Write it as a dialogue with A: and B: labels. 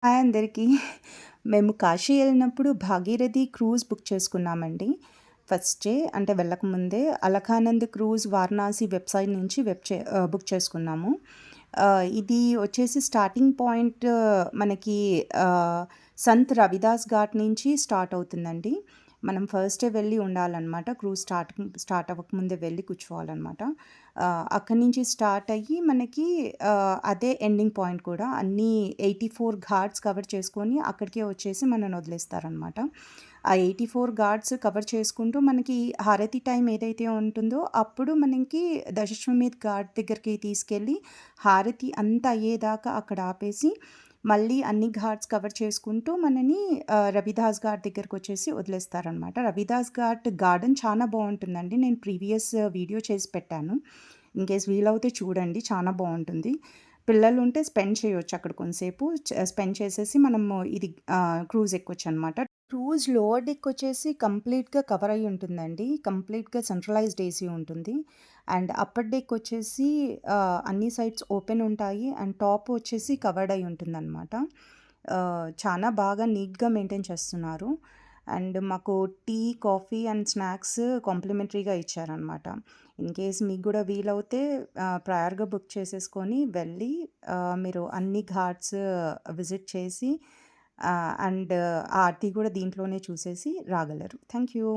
A: Hi అందరికీ. మేము కాశీ ఎళ్ళినప్పుడు భాగీరథి క్రూజ్ బుక్ చేసుకున్నామండి. ఫస్టే అంటే వెళ్ళకముందే అలకానంద్ క్రూజ్ వారణాసి వెబ్‌సైట్ నుంచి బుక్ చేసుకున్నాము. ఇది వచ్చేసి స్టార్టింగ్ పాయింట్ మనకి సంత్ రవిదాస్ ఘాట్ నుంచి స్టార్ట్ అవుతుందండి. మనం ఫస్టే వెళ్ళి ఉండాలనమాట. క్రూజ్ స్టార్ట్ అవ్వకముందే వెళ్ళి కూర్చోవాలనమాట. అక్కడి నుంచి స్టార్ట్ అయ్యి మనకి అదే ఎండింగ్ పాయింట్ కూడా. అన్నీ 84 ఘాట్స్ కవర్ చేసుకొని అక్కడికే వచ్చేసి మనల్ని వదిలేస్తారనమాట. ఆ 84 ఘాట్స్ కవర్ చేసుకుంటూ మనకి హారతి టైం ఏదైతే ఉంటుందో అప్పుడు మనకి దశాశ్వమేధ్ ఘాట్ దగ్గరికి తీసుకెళ్ళి హారతి అంతా అయ్యేదాకా అక్కడ ఆపేసి మళ్ళీ అన్ని ఘాట్స్ కవర్ చేసుకుంటూ మనని రవిదాస్ ఘాట్ దగ్గరకొచ్చేసి వదిలేస్తారనమాట. రవిదాస్ ఘాట్ గార్డెన్ చాలా బావుంటుందండి. నేను ప్రీవియస్ వీడియో చేసి పెట్టాను. ఇన్‌కేస్ వీలవుతే చూడండి. చాలా బావుంటుంది. పిల్లలుంటే స్పెండ్ చేయొచ్చు అక్కడ కొంసేపు. స్పెండ్ చేసేసి మనము ఇది క్రూజ్ ఎక్కొచ్చనమాట. క్రూజ్ లోవర్ డెక్ వచ్చేసి కంప్లీట్‌గా కవర్ అయ్యి ఉంటుందండి. కంప్లీట్‌గా సెంట్రలైజ్డ్ ఏసీ ఉంటుంది. అండ్ అప్పర్ డెక్ వచ్చేసి అన్ని సైడ్స్ ఓపెన్ ఉంటాయి. అండ్ టాప్ వచ్చేసి కవర్డ్ అయ్యి ఉంటుందనమాట. చానా బాగా నీట్‌గా మెయింటైన్ చేస్తున్నారు. అండ్ మాకు టీ, కాఫీ అండ్ స్నాక్స్ కాంప్లిమెంటరీగా ఇచ్చారనమాట. ఇన్‌కేస్ మీకు గూడా వీలవుతే ప్రయర్‌గా బుక్ చేసేసుకొని వెళ్ళి మీరు అన్ని ఘాట్స్ విజిట్ చేసి అండ్ ఆరతి గూడా దీంట్లోనే చూసేసి రాగలరు. Thank you.